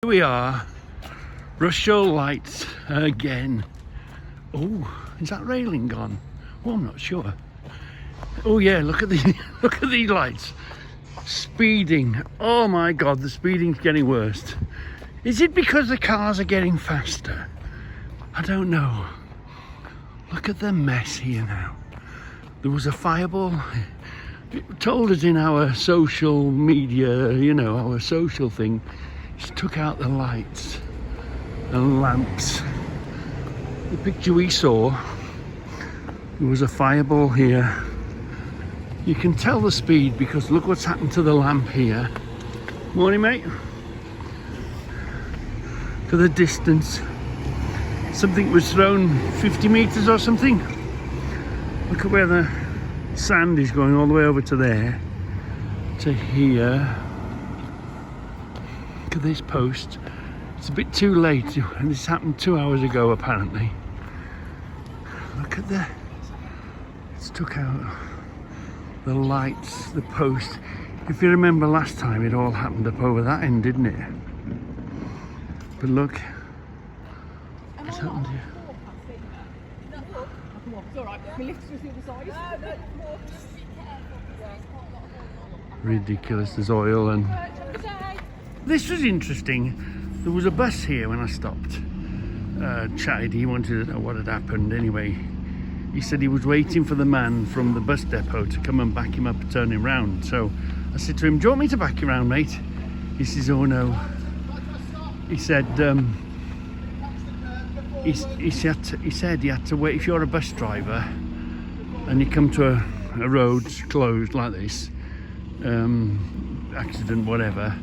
Here we are, rushall lights again. Oh, is that railing gone? Oh, I'm not sure. Oh yeah, look at these, look at these lights. Speeding. Oh my God, the speeding's getting worse. Is it because the cars are getting faster? I don't know. Look at the mess here now. There was a fireball. It told us in our social media, you know, our social thing. Just took out the lights and lamps. The picture we saw, there was a fireball here. You can tell the speed because look what's happened to the lamp here. Morning, mate. For the distance, something was thrown 50 meters or something. Look at where the sand is going all the way over to there, to here. Look at this post. It's a bit too late, and this happened 2 hours ago apparently. Look at the, it's took out the lights, the post. If you remember last time, it all happened up over that end, didn't it? But look, what's happened here? Ridiculous, there's oil and... This was interesting. There was a bus here when I stopped. Chatted, he wanted to know what had happened. Anyway, he said he was waiting for the man from the bus depot to come and back him up and turn him round. So I said to him, do you want me to back you round, mate? He says, oh no. He said, he said he had to wait. If you're a bus driver and you come to a road closed like this, accident, whatever,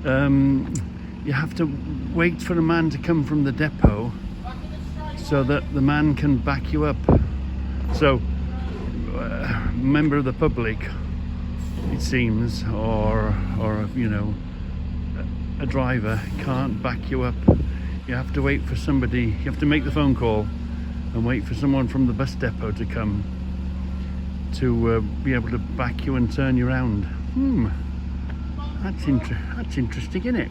you have to wait for a man to come from the depot so that the man can back you up. So a member of the public, it seems, or you know, a driver can't back you up. You have to wait for somebody, you have to make the phone call and wait for someone from the bus depot to come to be able to back you and turn you around. That's interesting, isn't it?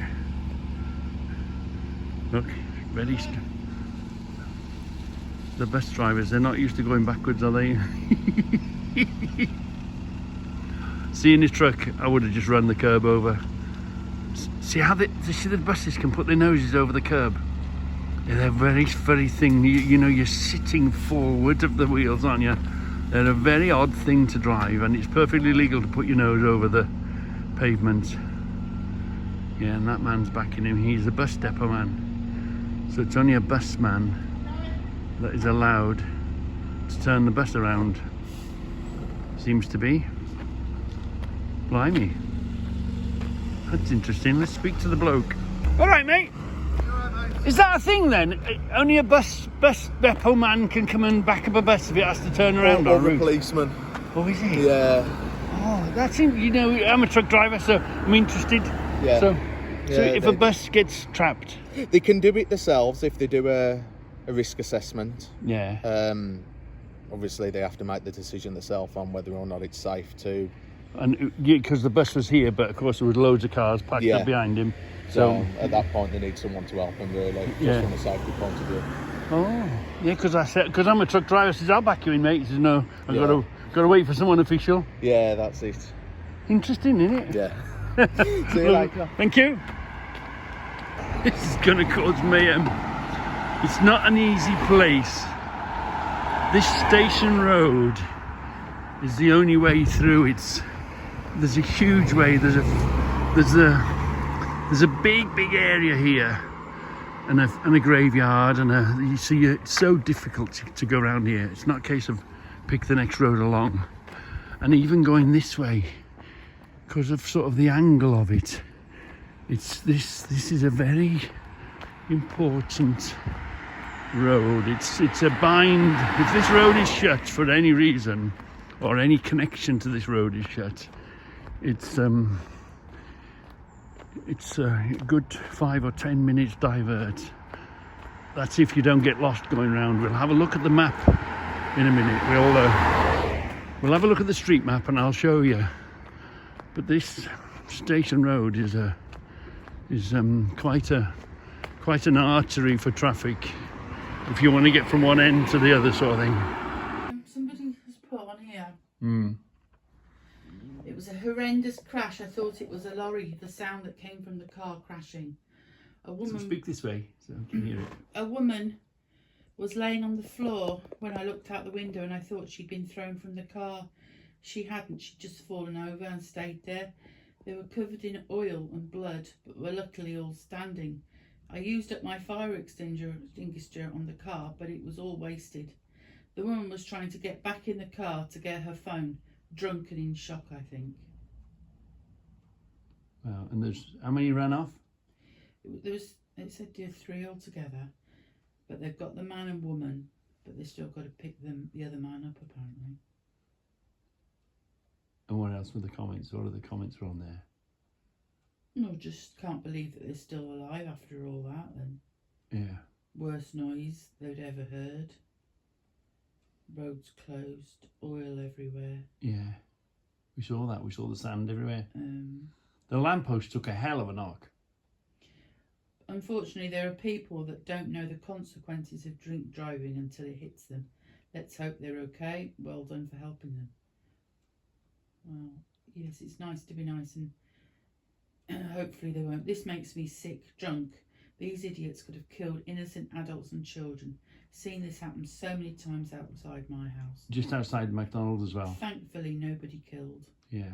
Look, very the bus drivers, they're not used to going backwards, are they? Seeing his truck, I would have just run the curb over. See how see the buses can put their noses over the curb? Yeah, they're very thing. You know, you're sitting forward of the wheels, aren't you? They're a very odd thing to drive, and it's perfectly legal to put your nose over the pavement. Yeah, and that man's backing him. He's a bus depot man. So it's only a bus man that is allowed to turn the bus around. Seems to be. Blimey. That's interesting. Let's speak to the bloke. All right, mate. Is that a thing then? Only a bus depot man can come and back up a bus if it has to turn around or on route? a policeman. Oh, is it? Yeah. Oh, that's, you know, I'm a truck driver, so I'm interested. Yeah. So if a bus gets trapped, they can do it themselves if they do a risk assessment. yeah. Obviously, they have to make the decision themselves on whether or not it's safe to. And because the bus was here, but of course there was loads of cars packed up behind him. So at that point, they need someone to help them, really, just from a safety point of view. Oh, yeah, because I'm a truck driver. I says, I'll back you in, mate. He says, no, I've got to wait for someone official. Yeah, that's it. Interesting, isn't it? Yeah. See you later. Thank you. This is going to cause mayhem. It's not an easy place. This station road is the only way through. There's a huge way. There's a big area here, and a graveyard, and you see it's so difficult to go around here. It's not a case of pick the next road along, and even going this way because of sort of the angle of it. This is a very important road. It's a bind. If this road is shut for any reason, or any connection to this road is shut, it's a good 5 or 10 minutes divert. That's if you don't get lost going around. We'll have a look at the map in a minute. We'll have a look at the street map and I'll show you. But this station road is is quite an artery for traffic if you want to get from one end to the other, sort of thing. Somebody has put on here. Mm. It was a horrendous crash. I thought it was a lorry. The sound that came from the car crashing. A woman. So speak this way so I can hear it. A woman was laying on the floor when I looked out the window, and I thought she'd been thrown from the car. She hadn't. She'd just fallen over and stayed there. They were covered in oil and blood, but were luckily all standing. I used up my fire extinguisher on the car, but it was all wasted. The woman was trying to get back in the car to get her phone, drunk and in shock, I think. Wow. And there's how many ran off? It said there 3 altogether, but they've got the man and woman, but they've still got to pick the other man up apparently. And what else were the comments? What are the comments were on there? No, just can't believe that they're still alive after all that. And yeah, worst noise they'd ever heard. Roads closed, oil everywhere. Yeah, we saw that. We saw the sand everywhere. The lamppost took a hell of a knock. Unfortunately, there are people that don't know the consequences of drink driving until it hits them. Let's hope they're okay. Well done for helping them. Well, yes, it's nice to be nice, and hopefully they won't. This makes me sick. Drunk. These idiots could have killed innocent adults and children. Seen this happen so many times outside my house. Just outside McDonald's as well. Thankfully, nobody killed. Yeah.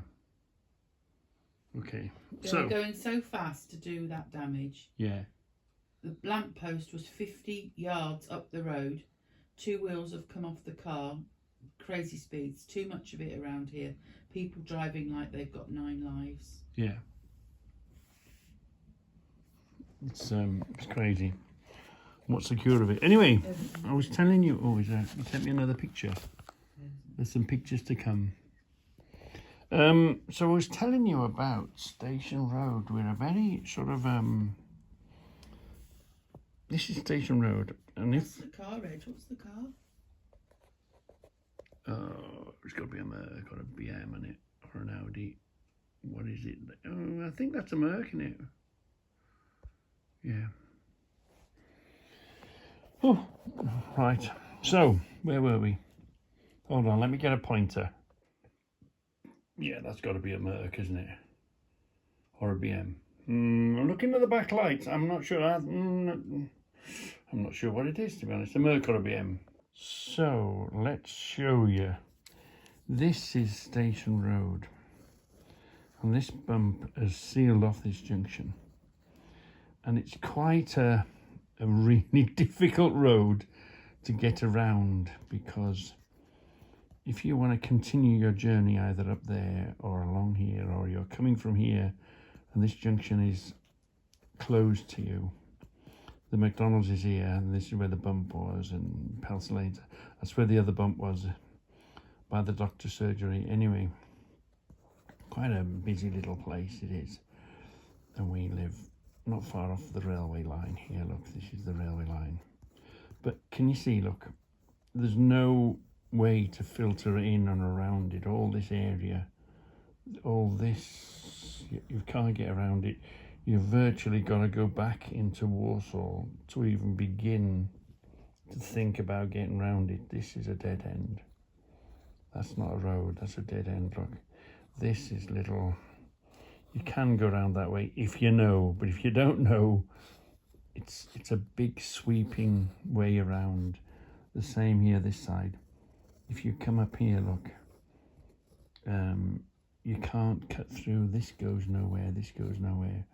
Okay. They So were going so fast to do that damage. yeah. The lamppost was 50 yards up the road. 2 wheels have come off the car. Crazy speeds. Too much of it around here. People driving like they've got 9 lives. Yeah. It's crazy. What's the cure of it? Anyway, I was telling you. Oh, you sent me another picture. There's some pictures to come. So I was telling you about Station Road. We're a very sort of this is Station Road, and What's the car, Reg? What's the car? it's got to be got a BM in it or an Audi. What is it? Oh, I think that's a Merc in it. Yeah. Oh, right. So where were we? Hold on, let me get a pointer. Yeah, that's got to be a Merc, isn't it? Or a BM. I'm looking at the back lights. I'm not sure. I'm not sure what it is, to be honest. A Merc or a BM. So let's show you. This is Station Road, and this bump has sealed off this junction, and it's quite a really difficult road to get around, because if you want to continue your journey either up there or along here, or you're coming from here and this junction is closed to you, the McDonald's is here and this is where the bump was, and Pels Lane, that's where the other bump was by the doctor's surgery. Anyway, quite a busy little place it is, and we live not far off the railway line here. Look, this is the railway line, but can you see, look, there's no way to filter in and around it. All this area, all this, you can't get around it. You've virtually got to go back into Warsaw to even begin to think about getting around it. This is a dead end. That's not a road, that's a dead end. Look, this is little, you can go around that way if you know, but if you don't know, it's a big sweeping way around. The same here this side. If you come up here, look, you can't cut through. This goes nowhere, this goes nowhere.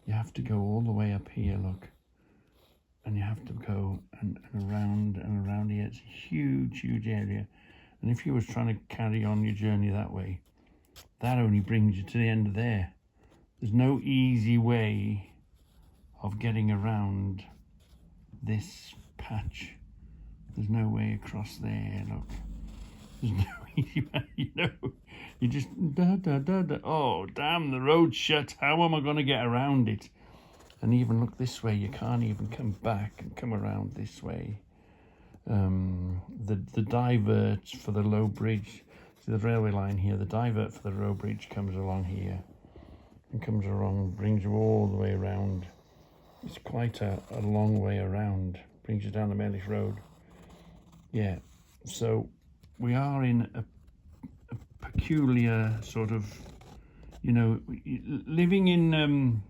You have to go all the way up here, look, and you have to go and around here. It's a huge area, and if you was trying to carry on your journey that way, that only brings you to the end of there. There's no easy way of getting around this patch. There's no way across there, look. There's no easy way, you know. You just, oh, damn, the road's shut. How am I going to get around it? And even look this way, you can't even come back and come around this way. The divert for the low bridge, see the railway line here, the divert for the road bridge comes along here. and comes along, brings you all the way around. It's quite a long way around. Brings you down the Mellish Road. Yeah, so we are in a peculiar sort of, you know, living in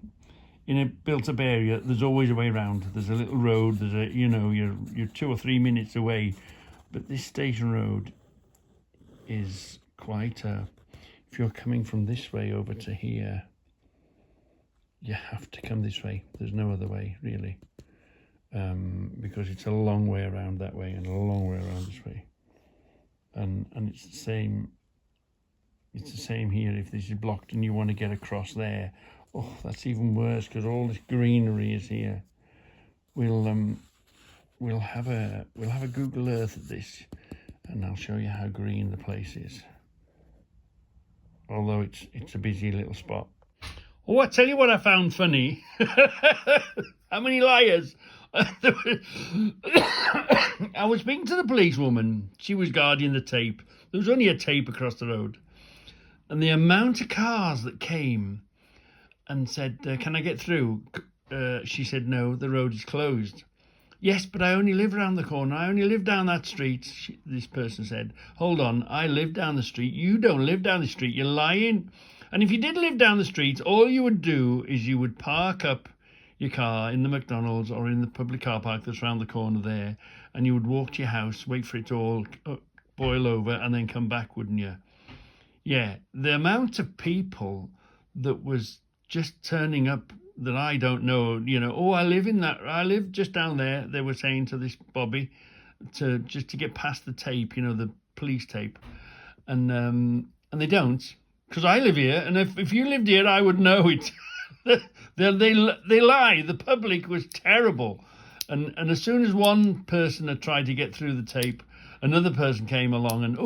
a built-up area. There's always a way around. There's a little road. There's a, you know, you're 2 or 3 minutes away, but this station road is quite a. If you're coming from this way over to here, you have to come this way. There's no other way really, because it's a long way around that way and a long way around this way, and it's the same. It's the same here. If this is blocked and you want to get across there, oh, that's even worse because all this greenery is here. We'll have a Google Earth of this, and I'll show you how green the place is. Although it's a busy little spot. Oh, I tell you what I found funny. How many liars? I was speaking to the policewoman. She was guarding the tape. There was only a tape across the road. And the amount of cars that came and said, can I get through? She said, no, the road is closed. Yes, but I only live around the corner. I only live down that street. This person said, hold on, I live down the street. You don't live down the street. You're lying. And if you did live down the street, all you would do is you would park up your car in the McDonald's or in the public car park that's around the corner there, and you would walk to your house, wait for it to all boil over, and then come back, wouldn't you? Yeah, the amount of people that was just turning up that I don't know, you know, oh, I live just down there, they were saying to this Bobby, to get past the tape, you know, the police tape. And they don't, because I live here, and if you lived here, I would know it. they lie. The public was terrible. And as soon as one person had tried to get through the tape, another person came along and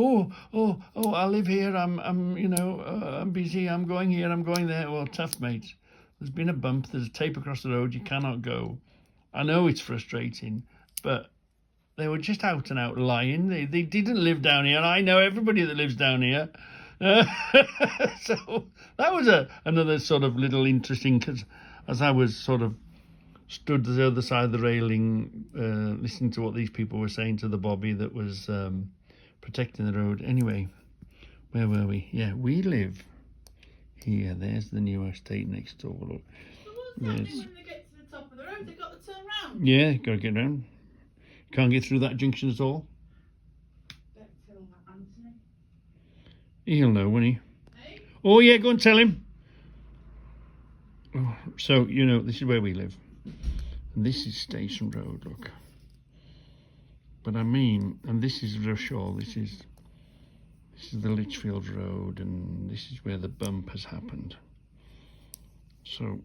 I live here. I'm you know I'm busy. I'm going here. I'm going there. Well, tough, mate. There's been a bump. There's a tape across the road. You cannot go. I know it's frustrating, but they were just out and out lying. They didn't live down here. I know everybody that lives down here. So that was another sort of little interesting, because as I was sort of stood to the other side of the railing, listening to what these people were saying to the Bobby that was protecting the road. Anyway, where were we? Yeah, we live here. There's the new estate next door. Look. So what's happening when they get to the top of the road? They've got to turn round. Yeah, got to get round. Can't get through that junction at all. Better tell that Anthony. He'll know, won't he? Hey? Oh yeah, go and tell him. Oh, so, you know, this is where we live. And this is Station Road, look. But I mean, and this is Rushall, this is the Litchfield Road, and this is where the bump has happened. So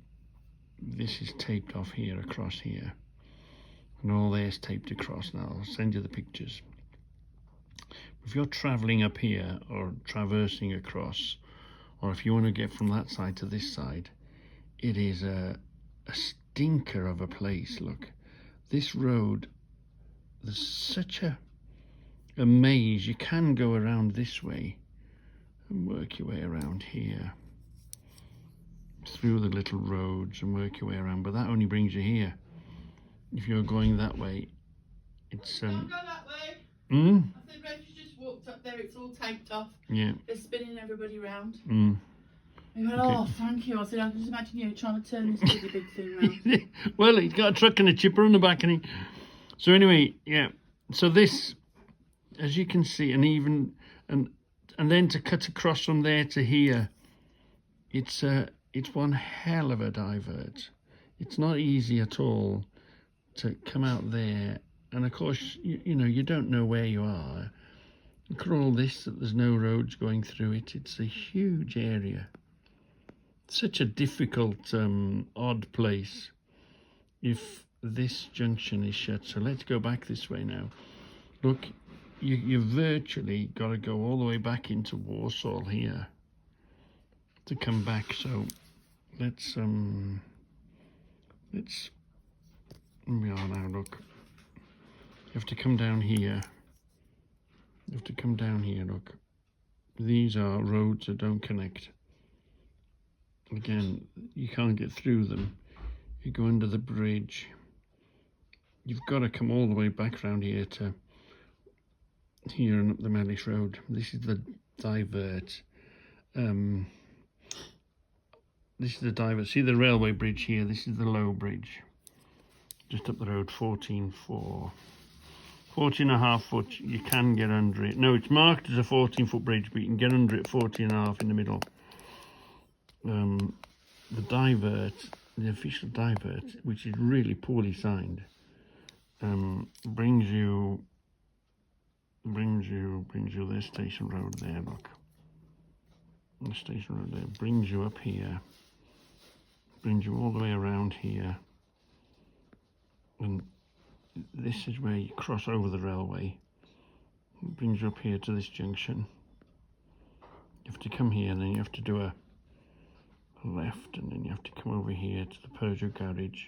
this is taped off here, across here. And all there's taped across now. I'll send you the pictures. If you're travelling up here or traversing across, or if you want to get from that side to this side, it is a stinker of a place. Look, this road, there's such a maze. You can go around this way and work your way around here through the little roads and work your way around, but that only brings you here. If you're going that way, it's Don't go that way. I think Rachel's just walked up there. It's all taped off. Yeah. They're spinning everybody round. He went, Okay. oh, thank you. I said, I can just imagine you trying to turn this really big thing round. Well, he's got a truck and a chipper on the back, and so anyway, yeah. So this, as you can see, and then to cut across from there to here, it's one hell of a divert. It's not easy at all to come out there, and of course, you know, you don't know where you are. Look at all this, that there's no roads going through it. It's a huge area. Such a difficult, odd place if this junction is shut. So let's go back this way now. Look, you virtually got to go all the way back into Warsaw here to come back. So let's we are now. Look, you have to come down here. You have to come down here. Look, these are roads that don't connect. Again, you can't get through them. You go under the bridge. You've got to come all the way back round here to here and up the Mellish Road. This is the divert. This is the divert. See the railway bridge here? This is the low bridge. Just up the road, 14.4. 14.5 foot, you can get under it. No, it's marked as a 14-foot bridge, but you can get under it 14.5 in the middle. The divert, the official divert, which is really poorly signed, brings you the station road there, look. The station road there brings you up here, brings you all the way around here, and this is where you cross over the railway. It brings you up here to this junction. You have to come here, and then you have to do a left, and then you have to come over here to the Peugeot garage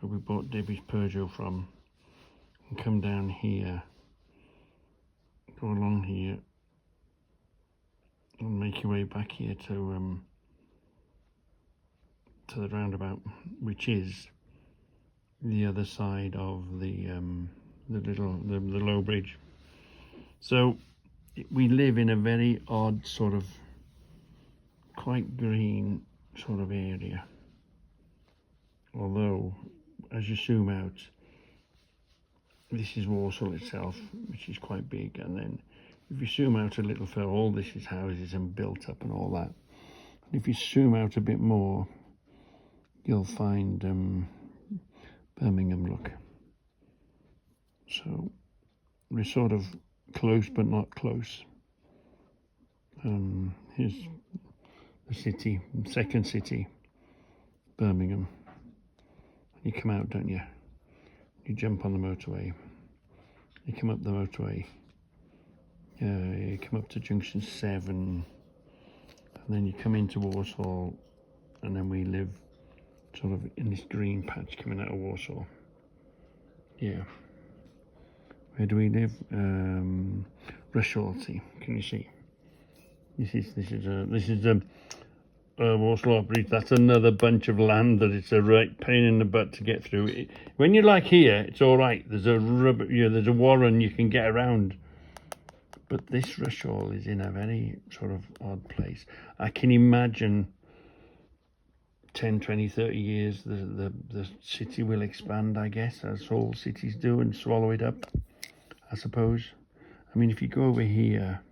where we bought Debbie's Peugeot from, and come down here, go along here, and make your way back here to the roundabout, which is the other side of the low bridge. So we live in a very odd sort of quite green sort of area, although as you zoom out, this is Walsall itself, which is quite big, and then if you zoom out a little further, all this is houses and built up and all that. And if you zoom out a bit more, you'll find Birmingham, look. So we're sort of close but not close. Here's the city, second city, Birmingham. You come out, don't you? You jump on the motorway. You come up the motorway. You come up to junction 7, and then you come into Walsall, and then we live sort of in this green patch coming out of Walsall. Yeah. Where do we live? Rushall. See, can you see? This is Walsall Bridge. That's another bunch of land that it's a right pain in the butt to get through. When you're like here, it's all right. There's a there's a warren you can get around. But this Rushall is in a very sort of odd place. I can imagine 10, 20, 30 years, the city will expand, I guess, as all cities do, and swallow it up, I suppose. I mean, if you go over here,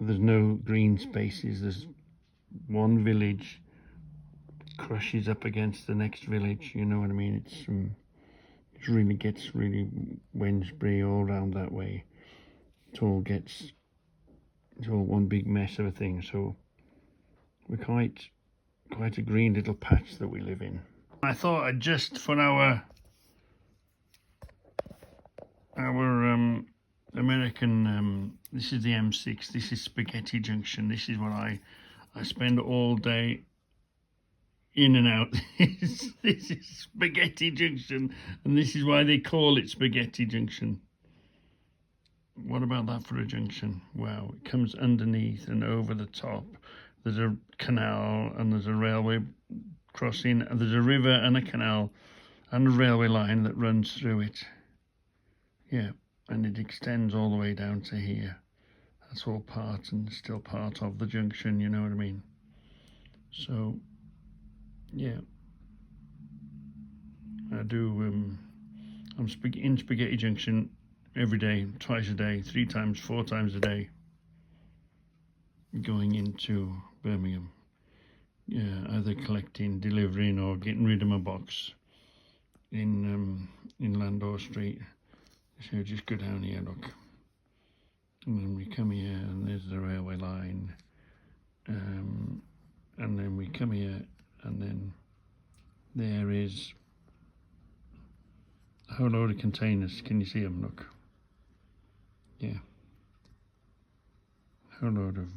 there's no green spaces. There's one village crushes up against the next village, you know what I mean? It really gets really Wednesbury all around that way. It's all one big mess of a thing. So we're quite a green little patch that we live in. I thought I'd just, for our American, this is the M6, this is Spaghetti Junction. This is what I spend all day in and out. This is Spaghetti Junction, and this is why they call it Spaghetti Junction. What about that for a junction? Wow, it comes underneath and over the top. There's a canal, and there's a railway crossing, and there's a river and a canal and a railway line that runs through it. Yeah, and it extends all the way down to here. That's all part and still part of the junction, you know what I mean? So, yeah. I do, I'm in Spaghetti Junction every day, twice a day, 3 times, 4 times a day, going into Birmingham. Yeah, either collecting, delivering, or getting rid of my box in Landor Street. So just go down here, look, and then we come here, and there's the railway line, and then we come here, and then there is a whole load of containers. Can you see them? Look, yeah, a whole load of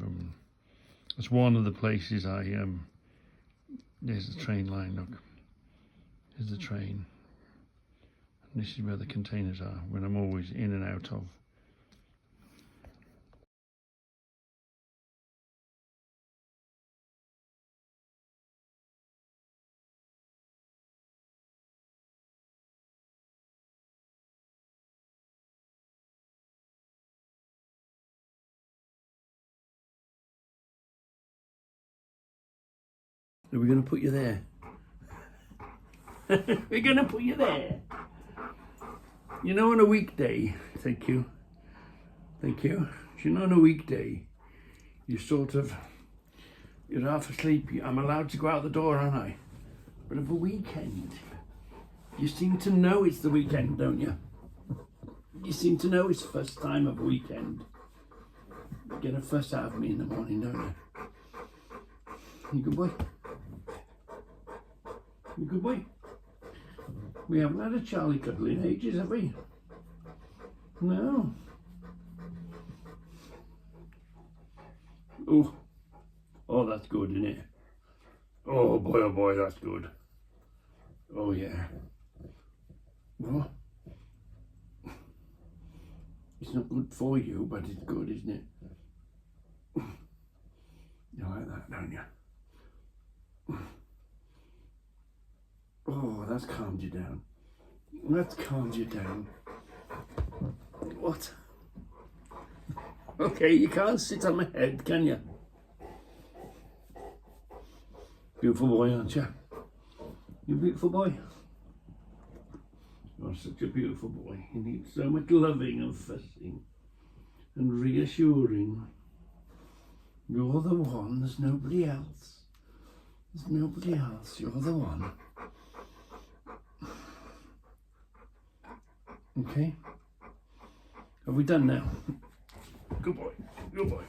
that's one of the places there's the train line, look, there's the train. This is where the containers are, when I'm always in and out of. Are we going to put you there? We're going to put you there. You know, on a weekday, thank you. Thank you. You know, on a weekday, you're half asleep. I'm allowed to go out the door, aren't I? But of a weekend, you seem to know it's the weekend, don't you? You seem to know it's the first time of a weekend. You get a fuss out of me in the morning, don't you? You good boy? You good boy? We haven't had a Charlie cuddle in ages, have we? No. Oh, oh, that's good, isn't it? Oh boy, that's good. Oh yeah. What? It's not good for you, but it's good, isn't it? You like that, don't you? Oh, that's calmed you down. That's calmed you down. What? Okay, you can't sit on my head, can you? Beautiful boy, aren't you? You're a beautiful boy. You're such a beautiful boy. You need so much loving and fussing and reassuring. You're the one, there's nobody else. There's nobody else, you're the one. Okay? Have we done now? Good boy, good boy.